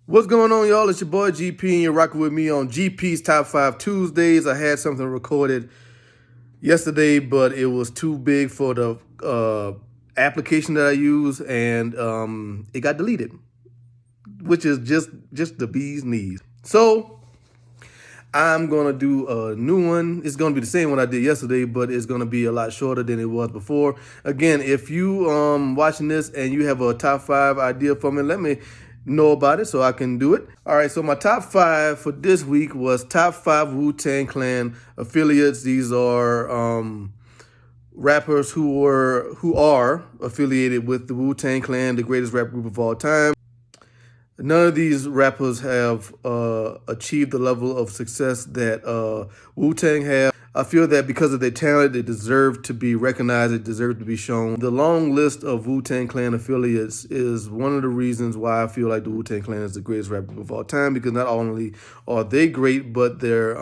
What's going on, y'all? It's your boy GP, and you're rocking with me on GP's Top 5 Tuesdays. I had something recorded yesterday, but it was too big for the application that I use, and it got deleted, which is just the bee's knees. So I'm gonna do a new one. It's gonna be the same one I did yesterday, but it's gonna be a lot shorter than it was before. Again, if you watching this and you have a top 5 idea for me, let me know about it so I can do it. All right, so my top 5 for this week was top 5 Wu-Tang Clan affiliates. These are rappers who are affiliated with the Wu-Tang Clan, the greatest rap group of all time. None of these rappers have achieved the level of success that Wu-Tang have. I feel that because of their talent, they deserve to be recognized, they deserve to be shown. The long list of Wu-Tang Clan affiliates is one of the reasons why I feel like the Wu-Tang Clan is the greatest rap group of all time, because not only are they great, but their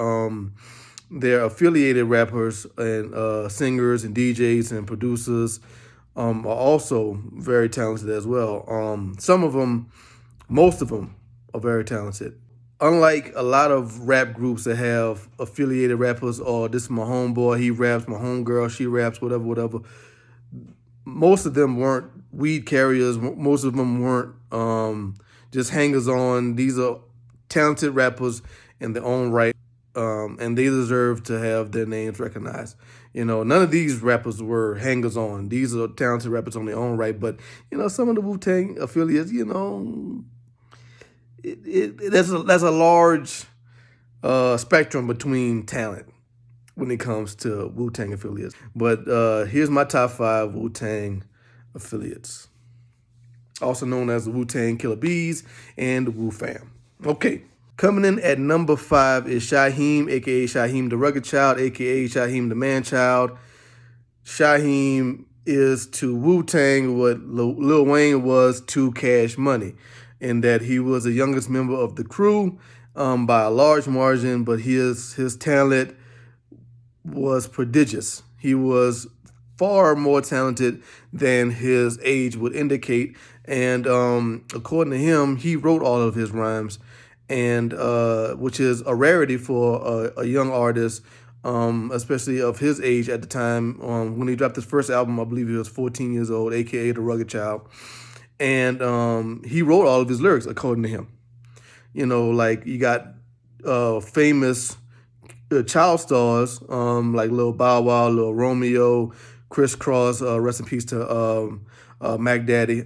affiliated rappers and singers and DJs and producers are also very talented as well. Some of them, most of them are very talented. Unlike a lot of rap groups that have affiliated rappers, or this is my homeboy, he raps, my homegirl, she raps, whatever. Most of them weren't weed carriers. Most of them weren't just hangers-on. These are talented rappers in their own right, and they deserve to have their names recognized. You know, none of these rappers were hangers-on. These are talented rappers on their own right, but, you know, some of the Wu-Tang affiliates, you know, there's a large spectrum between talent when it comes to Wu-Tang affiliates. But here's my top 5 Wu-Tang affiliates, also known as the Wu-Tang Killer Bees and the Wu Fam. Okay, coming in at number 5 is Shyheim, a.k.a. Shyheim the Rugged Child, a.k.a. Shyheim the Man Child. Shyheim is to Wu-Tang what Lil Wayne was to Cash Money, in that he was the youngest member of the crew by a large margin, but his talent was prodigious. He was far more talented than his age would indicate, and according to him, he wrote all of his rhymes, and which is a rarity for a young artist, especially of his age at the time. When he dropped his first album, I believe he was 14 years old, a.k.a. The Rugged Child. And he wrote all of his lyrics, according to him. You know, like, you got famous child stars like Lil Bow Wow, Lil Romeo, Criss Cross, rest in peace to Mac Daddy.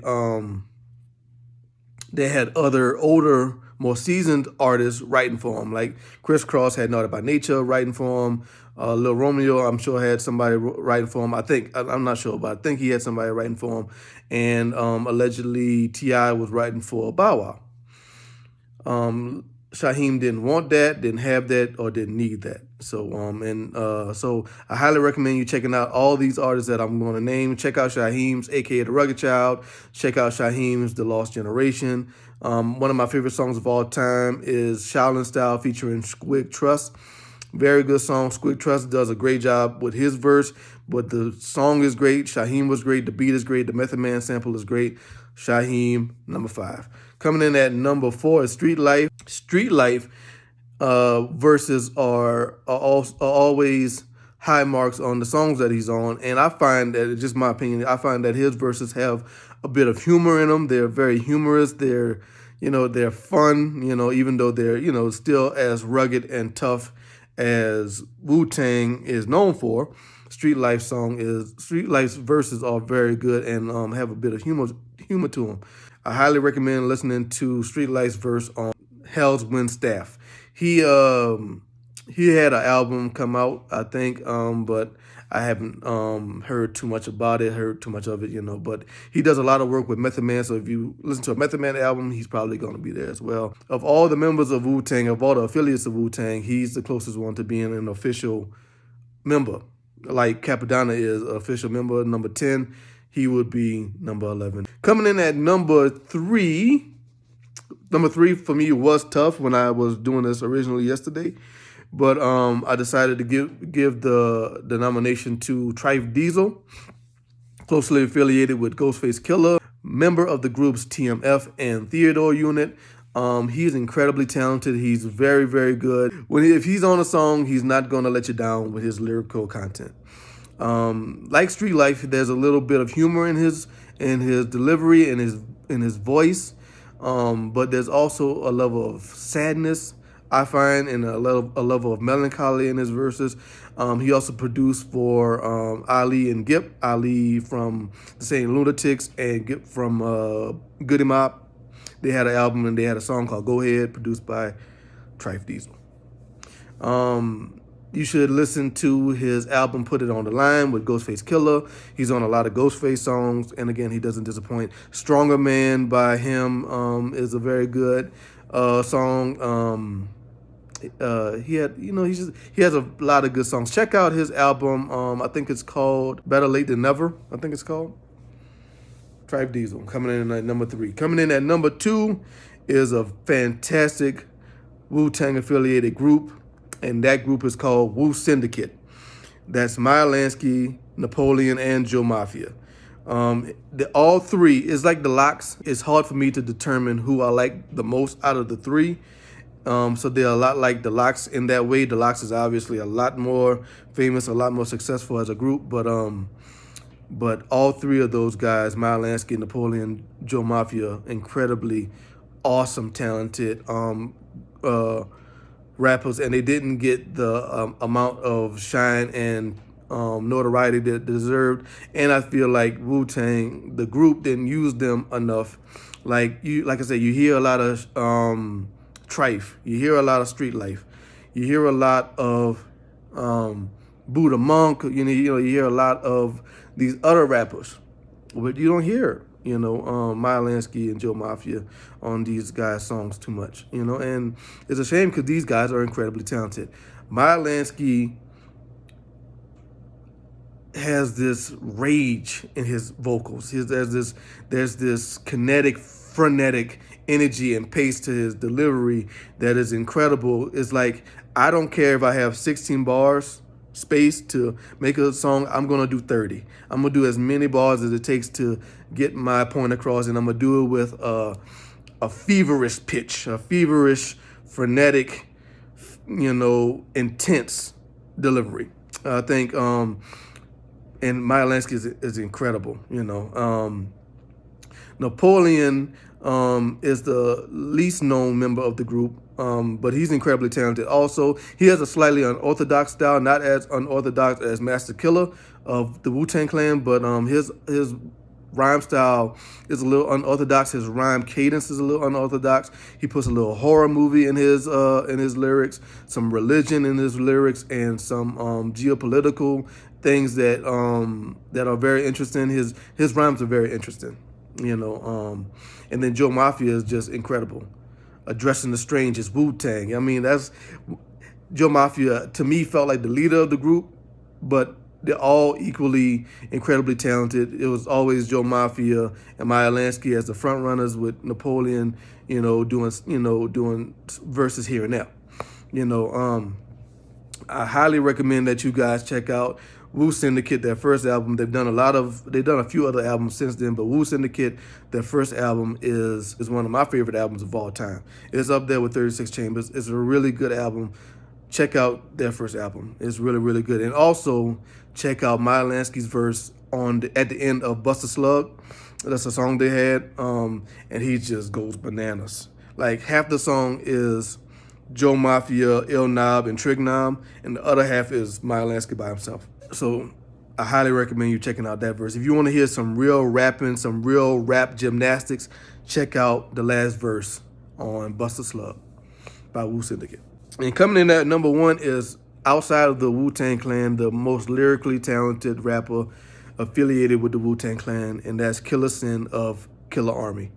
They had other older, more seasoned artists writing for him. Like Criss Cross had Naughty by Nature writing for him. Lil Romeo, I'm sure, had somebody writing for him. I'm not sure, but I think he had somebody writing for him. And allegedly T.I. was writing for Bow Wow. Shyheim didn't want that, didn't have that, or didn't need that. So so I highly recommend you checking out all these artists that I'm going to name. Check out Shyheim's, a.k.a. The Rugged Child. Check out Shyheim's The Lost Generation. One of my favorite songs of all time is Shaolin Style featuring Squig Trust. Very good song. Squig Trust does a great job with his verse, but the song is great. Shyheim was great. The beat is great. The Method Man sample is great. Shyheim, number 5. Coming in at number 4 is Street Life. Street Life verses are always high marks on the songs that he's on, and I find that, it's just my opinion, I find that his verses have a bit of humor in them. They're very humorous. They're fun, even though they're, still as rugged and tough as Wu-Tang is known for. Street Life's verses are very good and have a bit of humor to them. I highly recommend listening to Street Life's verse on Hell's Wind Staff. He had an album come out, I think, but I haven't heard too much about it, heard too much of it, but he does a lot of work with Method Man, so if you listen to a Method Man album, he's probably going to be there as well. Of all the members of Wu-Tang, of all the affiliates of Wu-Tang, he's the closest one to being an official member. Like Capadonna is an official member, number 10, he would be number 11. Coming in at number 3, number 3 for me was tough when I was doing this originally yesterday. But I decided to give the nomination to Trife Diesel, closely affiliated with Ghostface Killah, member of the groups TMF and Theodore Unit. He is incredibly talented. He's very, very good. If he's on a song, he's not going to let you down with his lyrical content. Like Street Life, there's a little bit of humor in his delivery and his voice, but there's also a level of sadness I find, and a level of melancholy in his verses. He also produced for Ali and Gip. Ali from the Saint Lunatics and Gip from Goody Mop. They had an album and they had a song called Go Ahead, produced by Trife Diesel. You should listen to his album Put It On The Line with Ghostface Killer. He's on a lot of Ghostface songs, and again, he doesn't disappoint. Stronger Man by him is a very good song. He has a lot of good songs. Check out his album. I think it's called Better Late Than Never. I think it's called. Trife Diesel coming in at number 3. Coming in at number 2 is a fantastic Wu-Tang affiliated group, and that group is called Wu Syndicate. That's Maya Lansky, Napoleon, and Joe Mafia. All three is like the Locks. It's hard for me to determine who I like the most out of the three. So they're a lot like the Locks in that way. The Locks is obviously a lot more famous, a lot more successful as a group, but all three of those guys, Maya Lansky, Napoleon, Joe Mafia, incredibly awesome, talented rappers, and they didn't get the amount of shine and notoriety that they deserved. And I feel like Wu-Tang, the group, didn't use them enough. Like I said, you hear a lot of Trife, you hear a lot of Street Life, you hear a lot of Buddha Monk. You hear a lot of these other rappers, but you don't hear Maya Lansky and Joe Mafia on these guys' songs too much, and it's a shame because these guys are incredibly talented. Maya Lansky has this rage in his vocals. There's this kinetic, frenetic energy and pace to his delivery that is incredible. It's like, I don't care if I have 16 bars space to make a song, I'm gonna do 30. I'm gonna do as many bars as it takes to get my point across, and I'm gonna do it with a feverish pitch, a feverish, frenetic, intense delivery. I think, and Maya Lansky is incredible. Napoleon is the least known member of the group, but he's incredibly talented. Also, he has a slightly unorthodox style, not as unorthodox as Master Killer of the Wu-Tang Clan, but his rhyme style is a little unorthodox. His rhyme cadence is a little unorthodox. He puts a little horror movie in his lyrics, some religion in his lyrics, and some geopolitical things that are very interesting. His rhymes are very interesting. And then Joe Mafia is just incredible. Addressing the Strange is Wu-Tang. I mean, that's Joe Mafia, to me, felt like the leader of the group, but they're all equally incredibly talented. It was always Joe Mafia and Maya Lansky as the front runners, with Napoleon, doing verses here and there. I highly recommend that you guys check out Wu Syndicate, their first album. They've done a few other albums since then, but Wu Syndicate, their first album, is one of my favorite albums of all time. It's up there with 36 Chambers. It's a really good album. Check out their first album. It's really, really good. And also check out Maya Lansky's verse at the end of Busta Slug. That's a song they had, and he just goes bananas. Like, half the song is Joe Mafia, Il Nob, and Trig Nom, and the other half is Maya Lansky by himself. So I highly recommend you checking out that verse. If you want to hear some real rapping, some real rap gymnastics, check out the last verse on Busta Slug by Wu Syndicate. And coming in at number 1 is, outside of the Wu-Tang Clan, the most lyrically talented rapper affiliated with the Wu-Tang Clan, and that's Killer Sin of Killer Army.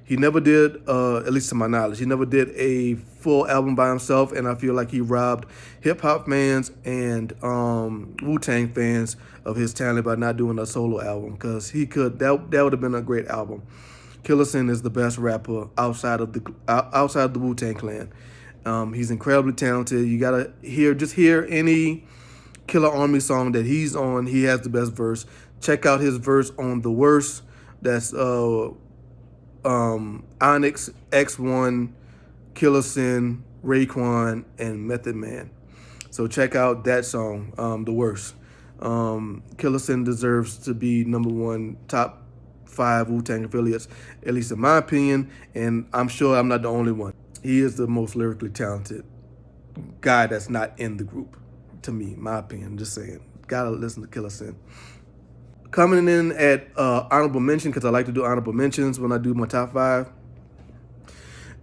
He never did, at least to my knowledge, he never did a full album by himself, and I feel like he robbed hip-hop fans and Wu-Tang fans of his talent by not doing a solo album, because that would have been a great album. Killer Sin is the best rapper outside of the Wu-Tang Clan. He's incredibly talented. You gotta hear any Killer Army song that he's on. He has the best verse. Check out his verse on The Worst. That's Onyx, X1, Killer Sin, Raekwon, and Method Man. So check out that song, The Worst. Killer Sin deserves to be #1 top 5 Wu-Tang affiliates, at least in my opinion, and I'm sure I'm not the only one. He is the most lyrically talented guy that's not in the group, to me, my opinion. Just saying, gotta listen to Killer Sin. Coming in at honorable mention, because I like to do honorable mentions when I do my top 5,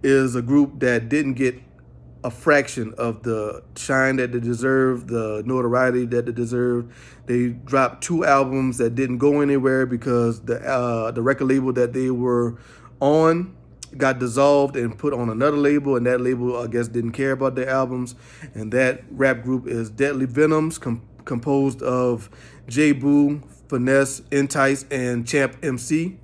is a group that didn't get a fraction of the shine that they deserve, the notoriety that they deserve. They dropped 2 albums that didn't go anywhere because the record label that they were on got dissolved and put on another label, and that label, I guess, didn't care about their albums. And that rap group is Deadly Venoms, composed of J Boo, Finesse, Entice, and Champ MC.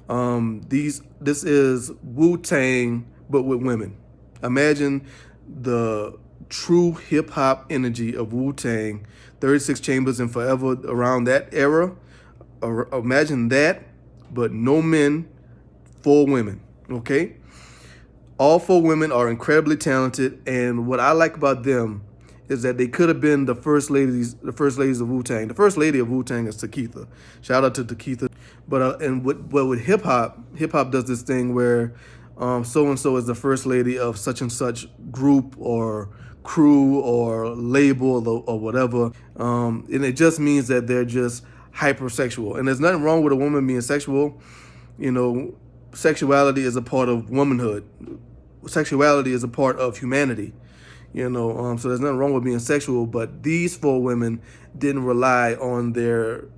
This is Wu-Tang, but with women. Imagine the true hip-hop energy of Wu-Tang, 36 Chambers and Forever, around that era. Imagine that, but no men, 4 women, okay? All 4 women are incredibly talented, and what I like about them is that they could have been the first ladies of Wu-Tang. The first lady of Wu-Tang is Takitha. Shout out to Takitha. But with hip-hop does this thing where so-and-so is the first lady of such and such group or crew or label or whatever. And it just means that they're just hypersexual. And there's nothing wrong with a woman being sexual. You know, sexuality is a part of womanhood. Sexuality is a part of humanity. You know, so there's nothing wrong with being sexual, but these 4 women didn't rely on their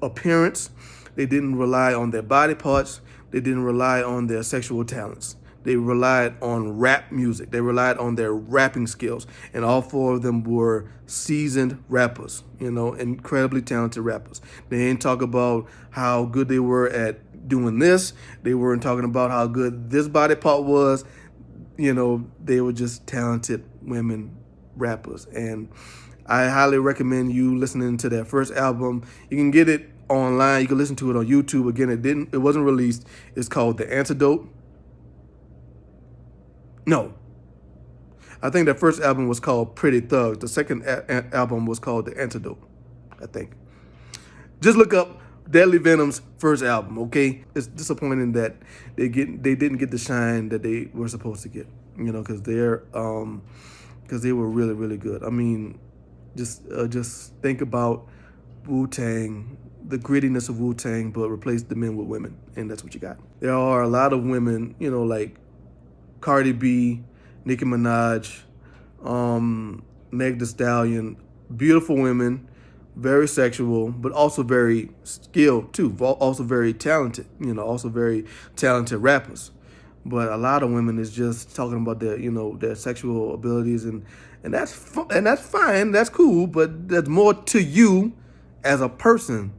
appearance. They didn't rely on their body parts. They didn't rely on their sexual talents. They relied on rap music. They relied on their rapping skills. And all 4 of them were seasoned rappers, you know, incredibly talented rappers. They ain't talk about how good they were at doing this. They weren't talking about how good this body part was. You know, they were just talented women rappers. And I highly recommend you listening to their first album. You can get it online. You can listen to it on YouTube. Again, it wasn't released. It's called The Antidote. No. I think their first album was called Pretty Thugs. The second album was called The Antidote, I think. Just look up Deadly Venom's first album, okay? It's disappointing that they didn't get the shine that they were supposed to get, you know, because they were really, really good. I mean, just think about Wu-Tang, the grittiness of Wu-Tang, but replace the men with women, and that's what you got. There are a lot of women, you know, like Cardi B, Nicki Minaj, Meg Thee Stallion, beautiful women, very sexual, but also very skilled too, also very talented, you know, also very talented rappers. But a lot of women is just talking about their, you know, their sexual abilities, and that's fine, that's cool, but there's more to you as a person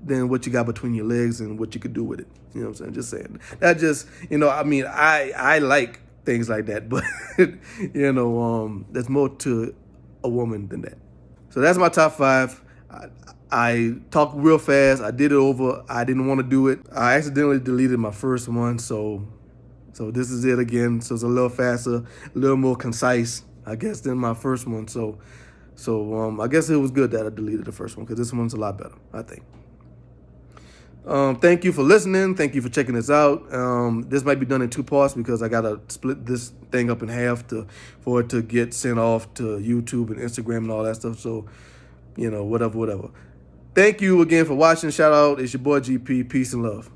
than what you got between your legs and what you could do with it. You know what I'm saying? Just saying. That just, you know, I mean, I like things like that, but you know, there's more to a woman than that. So that's my top 5. I talked real fast. I did it over. I didn't want to do it. I accidentally deleted my first one, so this is it again. So it's a little faster, a little more concise, I guess, than my first one. So I guess it was good that I deleted the first one, because this one's a lot better, I think. Thank you for listening. Thank you for checking this out. This might be done in 2 parts because I gotta split this thing up in half for it to get sent off to YouTube and Instagram and all that stuff. So, you know, whatever. Thank you again for watching. Shout out. It's your boy GP. Peace and love.